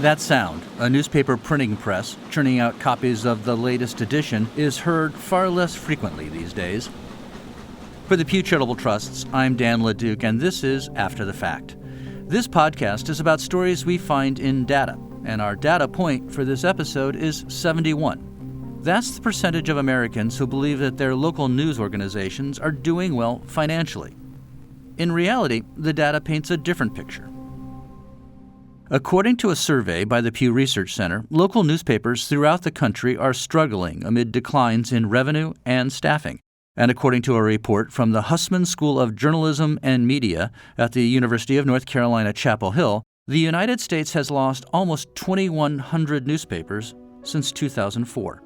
That sound, a newspaper printing press churning out copies of the latest edition, is heard far less frequently these days. For the Pew Charitable Trusts, I'm Dan LeDuc, and this is After the Fact. This podcast is about stories we find in data, and our data point for this episode is 71. That's the percentage of Americans who believe that their local news organizations are doing well financially. In reality, the data paints a different picture. According to a survey by the Pew Research Center, local newspapers throughout the country are struggling amid declines in revenue and staffing. And according to a report from the Hussman School of Journalism and Media at the University of North Carolina, Chapel Hill, the United States has lost almost 2,100 newspapers since 2004.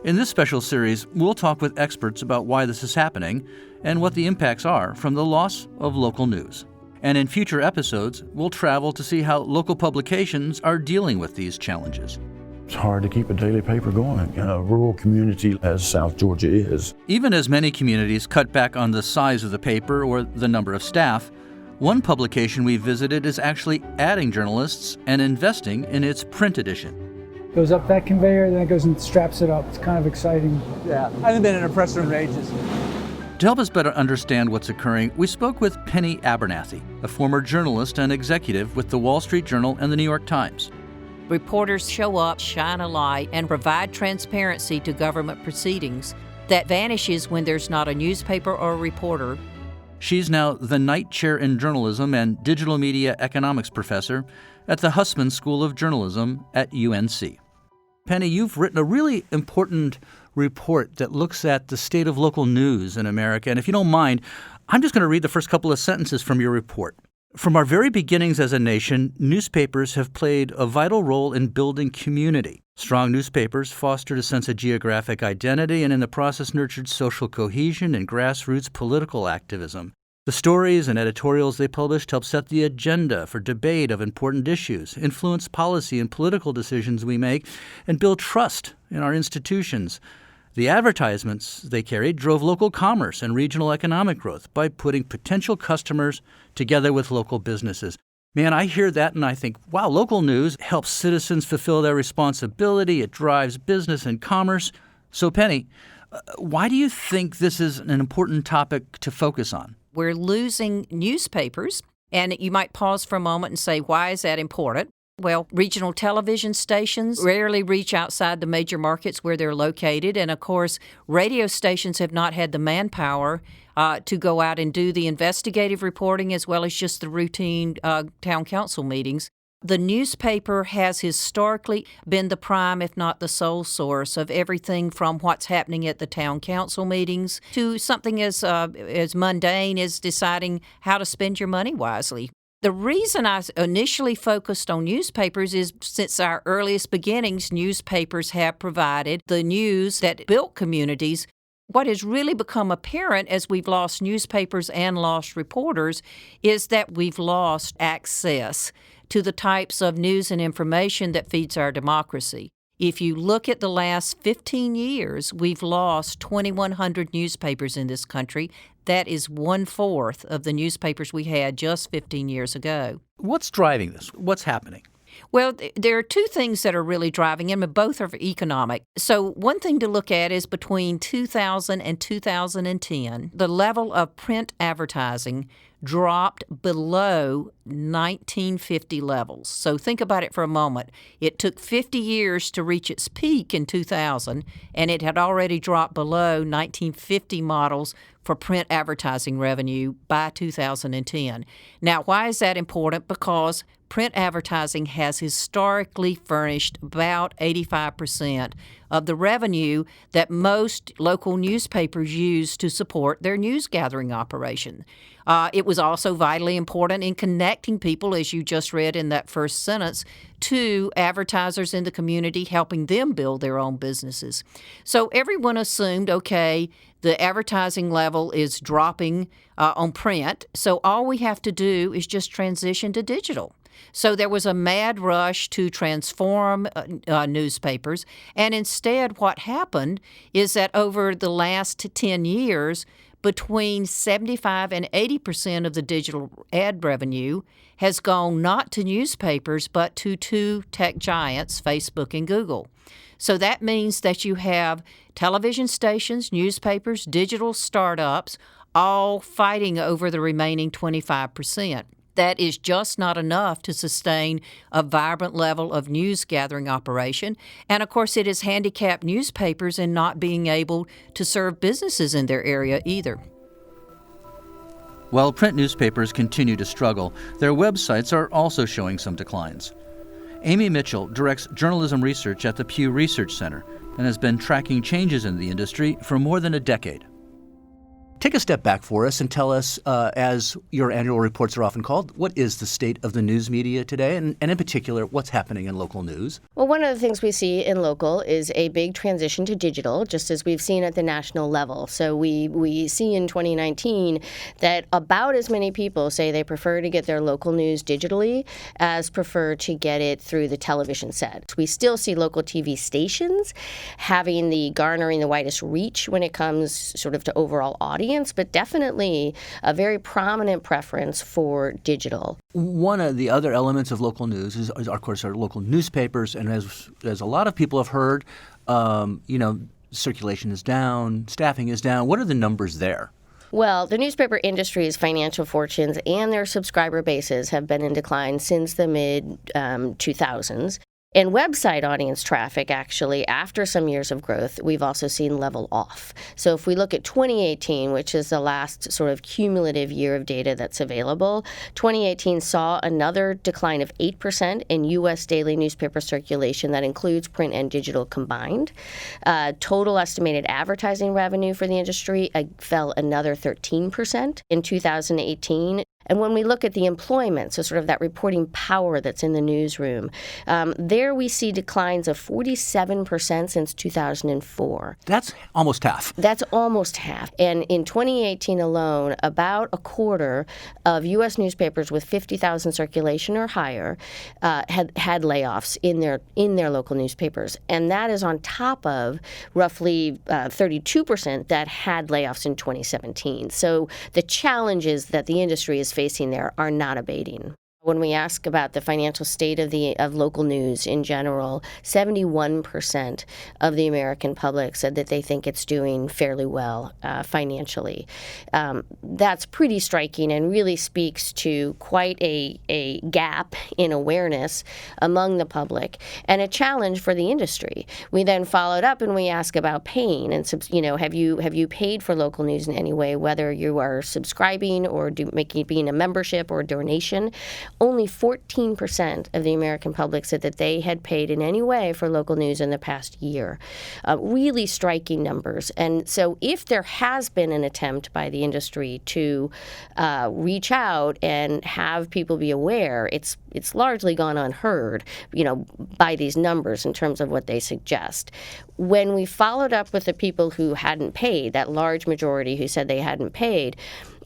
In this special series, we'll talk with experts about why this is happening and what the impacts are from the loss of local news. And in future episodes, we'll travel to see how local publications are dealing with these challenges. It's hard to keep a daily paper going in a rural community as South Georgia is. Even as many communities cut back on the size of the paper or the number of staff, one publication we visited is actually adding journalists and investing in its print edition. Goes up that conveyor, then it goes and straps it up. It's kind of exciting. Yeah, I haven't been in a press room in ages. To help us better understand what's occurring, we spoke with Penny Abernathy, a former journalist and executive with the Wall Street Journal and the New York Times. Reporters show up, shine a light, and provide transparency to government proceedings that vanishes when there's not a newspaper or a reporter. She's now the Knight Chair in Journalism and Digital Media Economics Professor at the Hussman School of Journalism at UNC. Penny, you've written a really important report that looks at the state of local news in America. And if you don't mind, I'm just going to read the first couple of sentences from your report. From our very beginnings as a nation, newspapers have played a vital role in building community. Strong newspapers fostered a sense of geographic identity and in the process nurtured social cohesion and grassroots political activism. The stories and editorials they published help set the agenda for debate of important issues, influence policy and political decisions we make, and build trust in our institutions. The advertisements they carried drove local commerce and regional economic growth by putting potential customers together with local businesses. Man, I hear that and I think, wow, local news helps citizens fulfill their responsibility. It drives business and commerce. So, Penny, why do you think this is an important topic to focus on? We're losing newspapers, and you might pause for a moment and say, why is that important? Well, regional television stations rarely reach outside the major markets where they're located, and of course, radio stations have not had the manpower to go out and do the investigative reporting as well as just the routine town council meetings. The newspaper has historically been the prime, if not the sole source of everything from what's happening at the town council meetings to something as mundane as deciding how to spend your money wisely. The reason I initially focused on newspapers is since our earliest beginnings, newspapers have provided the news that built communities. What has really become apparent as we've lost newspapers and lost reporters is that we've lost access to the types of news and information that feeds our democracy. If you look at the last 15 years, we've lost 2,100 newspapers in this country. That is 1/4 of the newspapers we had just 15 years ago. What's driving this? What's happening? Well, there are two things that are really driving them, and both are economic. So one thing to look at is between 2000 and 2010, the level of print advertising dropped below 1950 levels. So think about it for a moment. It took 50 years to reach its peak in 2000, and it had already dropped below 1950 models for print advertising revenue by 2010. Now, why is that important? Because print advertising has historically furnished about 85% of the revenue that most local newspapers use to support their news gathering operation. It was also vitally important in connecting people, as you just read in that first sentence, to advertisers in the community, helping them build their own businesses. So everyone assumed, okay, the advertising level is dropping on print, so all we have to do is just transition to digital. So there was a mad rush to transform newspapers, and instead what happened is that over the last 10 years, between 75 and 80% of the digital ad revenue has gone not to newspapers but to two tech giants, Facebook and Google. So that means that you have television stations, newspapers, digital startups, all fighting over the remaining 25%. That is just not enough to sustain a vibrant level of news gathering operation. And of course, it has handicapped newspapers in not being able to serve businesses in their area either. While print newspapers continue to struggle, their websites are also showing some declines. Amy Mitchell directs journalism research at the Pew Research Center and has been tracking changes in the industry for more than a decade. Take a step back for us and tell us, as your annual reports are often called, what is the state of the news media today, and in particular, what's happening in local news? Well, one of the things we see in local is a big transition to digital, just as we've seen at the national level. So we see in 2019 that about as many people say they prefer to get their local news digitally as prefer to get it through the television set. We still see local TV stations garnering the widest reach when it comes sort of to overall audience, but definitely a very prominent preference for digital. One of the other elements of local news is of course, our local newspapers, and as a lot of people have heard, circulation is down, staffing is down. What are the numbers there? Well, the newspaper industry's financial fortunes and their subscriber bases have been in decline since the mid-2000s. And website audience traffic, actually, after some years of growth, we've also seen level off. So if we look at 2018, which is the last sort of cumulative year of data that's available, 2018 saw another decline of 8% in U.S. daily newspaper circulation. That includes print and digital combined. Total estimated advertising revenue for the industry fell another 13% in 2018. And when we look at the employment, so sort of that reporting power that's in the newsroom, there we see declines of 47% since 2004. That's almost half. That's almost half. And in 2018 alone, about a quarter of U.S. newspapers with 50,000 circulation or higher had layoffs in their local newspapers. And that is on top of roughly 32% that had layoffs in 2017. So the challenges that the industry is facing there are not abating. When we ask about the financial state of local news in general, 71% of the American public said that they think it's doing fairly well financially. That's pretty striking and really speaks to quite a gap in awareness among the public and a challenge for the industry. We then followed up and we ask about paying and have you paid for local news in any way, whether you are subscribing or being a membership or a donation. Only 14% of the American public said that they had paid in any way for local news in the past year. Really striking numbers. And so if there has been an attempt by the industry to reach out and have people be aware, it's largely gone unheard, by these numbers in terms of what they suggest. When we followed up with the people who hadn't paid, that large majority who said they hadn't paid,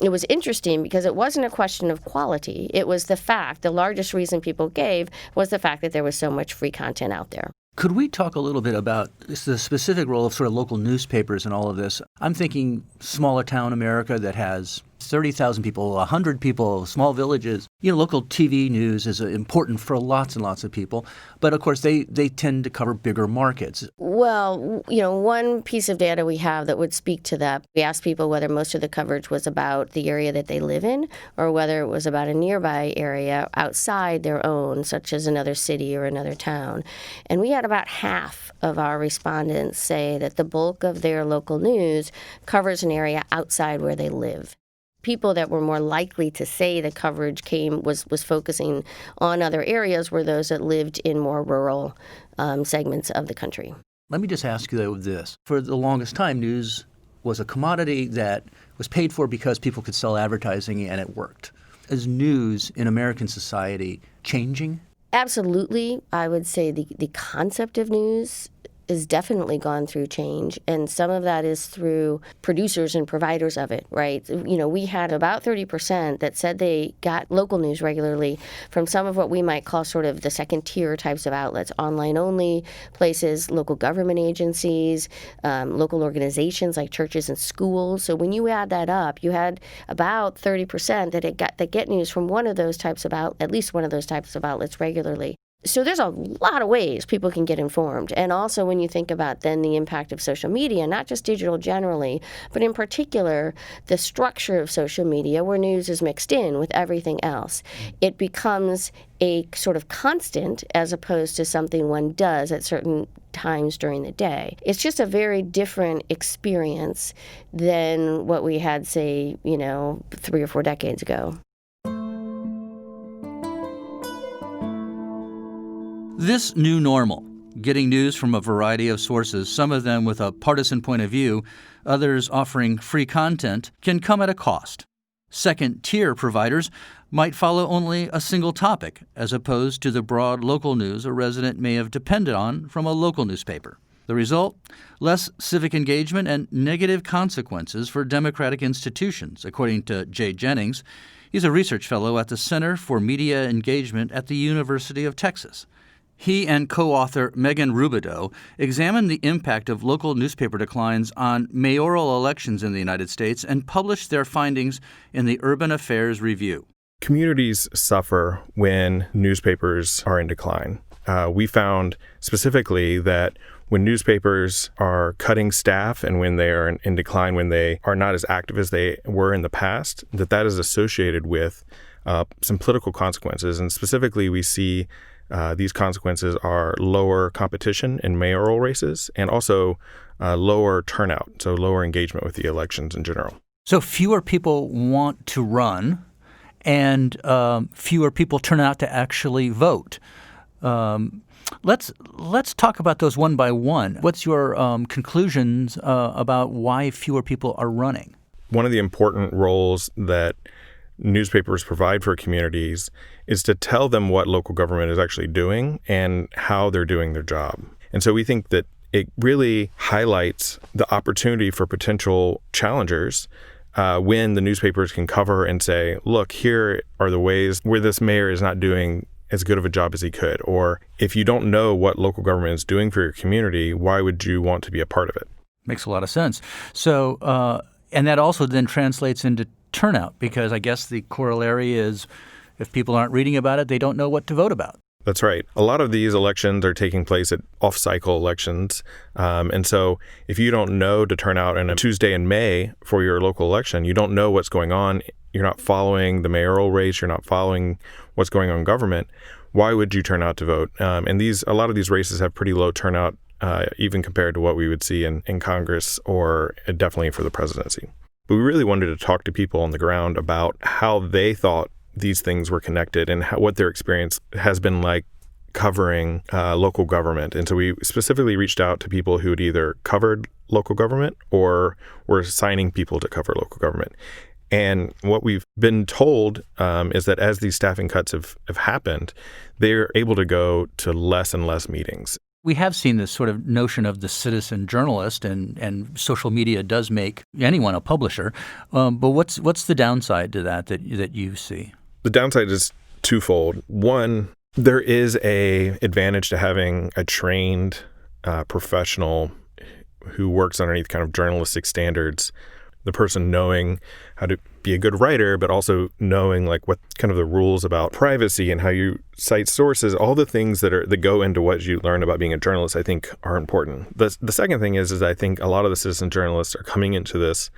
it was interesting because it wasn't a question of quality. It was the largest reason people gave was the fact that there was so much free content out there. Could we talk a little bit about the specific role of sort of local newspapers in all of this? I'm thinking smaller town America that has 30,000 people, 100 people, small villages. Local TV news is important for lots and lots of people. But, of course, they tend to cover bigger markets. Well, one piece of data we have that would speak to that, we asked people whether most of the coverage was about the area that they live in or whether it was about a nearby area outside their own, such as another city or another town. And we had about half of our respondents say that the bulk of their local news covers an area outside where they live. People that were more likely to say the coverage was focusing on other areas were those that lived in more rural segments of the country. Let me just ask you, though, this. For the longest time, news was a commodity that was paid for because people could sell advertising and it worked. Is news in American society changing? Absolutely. I would say the concept of news is definitely gone through change, and some of that is through producers and providers of it, right? We had about 30% that said they got local news regularly from some of what we might call sort of the second tier types of outlets, online only places, local government agencies, local organizations like churches and schools. So when you add that up, you had about 30% that get news from one of those types of at least one of those types of outlets regularly. So there's a lot of ways people can get informed. And also when you think about then the impact of social media, not just digital generally, but in particular the structure of social media where news is mixed in with everything else, it becomes a sort of constant as opposed to something one does at certain times during the day. It's just a very different experience than what we had, say, 3 or 4 decades ago. This new normal, getting news from a variety of sources, some of them with a partisan point of view, others offering free content, can come at a cost. Second-tier providers might follow only a single topic, as opposed to the broad local news a resident may have depended on from a local newspaper. The result? Less civic engagement and negative consequences for democratic institutions, according to Jay Jennings. He's a research fellow at the Center for Media Engagement at the University of Texas. He and co-author Megan Rubidoux examined the impact of local newspaper declines on mayoral elections in the United States and published their findings in the Urban Affairs Review. Communities suffer when newspapers are in decline. We found specifically that when newspapers are cutting staff and when they are in decline, when they are not as active as they were in the past, that is associated with some political consequences. And specifically, we see these consequences are lower competition in mayoral races and also lower turnout, so lower engagement with the elections in general. So fewer people want to run and fewer people turn out to actually vote. Let's talk about those one by one. What's your conclusions about why fewer people are running? One of the important roles that newspapers provide for communities is to tell them what local government is actually doing and how they're doing their job. And so we think that it really highlights the opportunity for potential challengers when the newspapers can cover and say, look, here are the ways where this mayor is not doing as good of a job as he could. Or if you don't know what local government is doing for your community, why would you want to be a part of it? Makes a lot of sense. So, and that also then translates into turnout, because I guess the corollary is if people aren't reading about it, they don't know what to vote about. That's right. A lot of these elections are taking place at off-cycle elections. And so if you don't know to turn out on a Tuesday in May for your local election, you don't know what's going on, you're not following the mayoral race, you're not following what's going on in government, why would you turn out to vote? And a lot of these races have pretty low turnout, even compared to what we would see in Congress or definitely for the presidency. But we really wanted to talk to people on the ground about how they thought these things were connected and what their experience has been like covering local government. And so we specifically reached out to people who had either covered local government or were assigning people to cover local government. And what we've been told is that as these staffing cuts have happened, they're able to go to less and less meetings. We have seen this sort of notion of the citizen journalist, and social media does make anyone a publisher. But what's the downside to that you see? The downside is twofold. One, there is a advantage to having a trained professional who works underneath kind of journalistic standards. The person knowing how to be a good writer, but also knowing like what kind of the rules about privacy and how you cite sources, all the things that go into what you learn about being a journalist, I think are important. The second thing is I think a lot of the citizen journalists are coming into this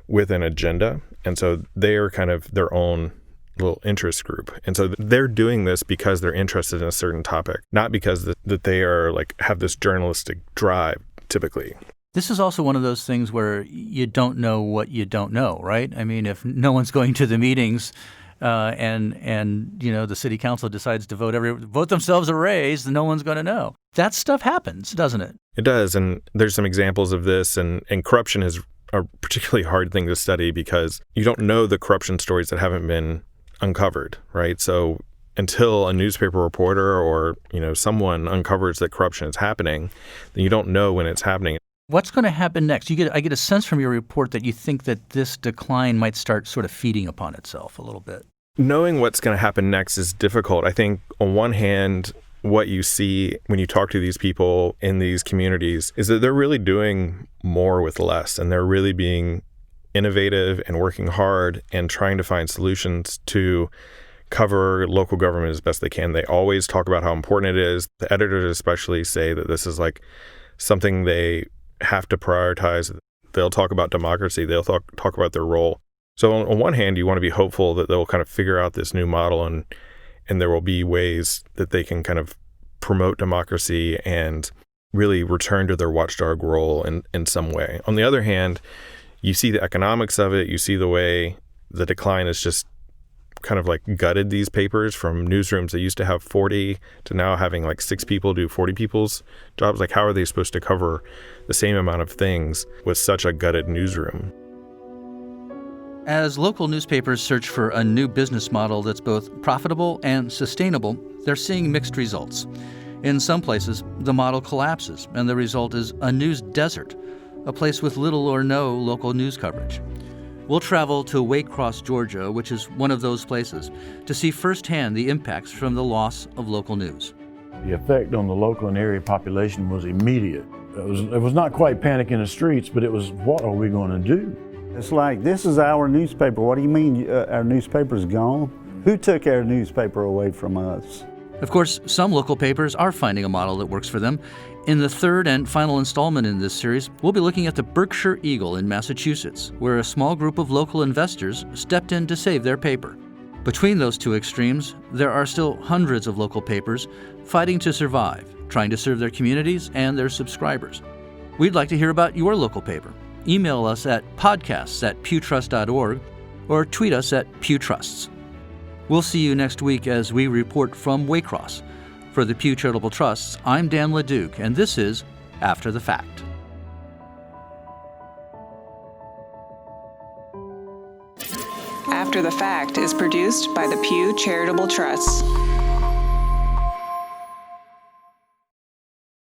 with an agenda. And so they are kind of their own little interest group. And so they're doing this because they're interested in a certain topic, not because that they are like have this journalistic drive typically. This is also one of those things where you don't know what you don't know, right? I mean, if no one's going to the meetings and the city council decides to vote themselves a raise, then no one's going to know. That stuff happens, doesn't it? It does, and there's some examples of this, and corruption is a particularly hard thing to study because you don't know the corruption stories that haven't been uncovered, right? So until a newspaper reporter or, someone uncovers that corruption is happening, then you don't know when it's happening. What's going to happen next? I get a sense from your report that you think that this decline might start sort of feeding upon itself a little bit. Knowing what's going to happen next is difficult. I think on one hand, what you see when you talk to these people in these communities is that they're really doing more with less, and they're really being innovative and working hard and trying to find solutions to cover local government as best they can. They always talk about how important it is. The editors especially say that this is like something they have to prioritize. They'll talk about democracy. They'll talk about their role. So on one hand, you want to be hopeful that they'll kind of figure out this new model and there will be ways that they can kind of promote democracy and really return to their watchdog role in some way. On the other hand, you see the economics of it. You see the way the decline is just kind of like gutted these papers from newsrooms that used to have 40 to now having like 6 people do 40 people's jobs. Like, how are they supposed to cover the same amount of things with such a gutted newsroom? As local newspapers search for a new business model that's both profitable and sustainable, they're seeing mixed results. In some places, the model collapses, and the result is a news desert, a place with little or no local news coverage. We'll travel to Waycross, Georgia, which is one of those places, to see firsthand the impacts from the loss of local news. The effect on the local and area population was immediate. It was not quite panic in the streets, but it was, what are we going to do? It's like, this is our newspaper. What do you mean our newspaper's gone? Who took our newspaper away from us? Of course, some local papers are finding a model that works for them. In the third and final installment in this series, we'll be looking at the Berkshire Eagle in Massachusetts, where a small group of local investors stepped in to save their paper. Between those two extremes, there are still hundreds of local papers fighting to survive, trying to serve their communities and their subscribers. We'd like to hear about your local paper. Email us at podcasts@pewtrust.org or tweet us at pewtrusts. We'll see you next week as we report from Waycross. For the Pew Charitable Trusts, I'm Dan LeDuc, and this is After the Fact. After the Fact is produced by the Pew Charitable Trusts.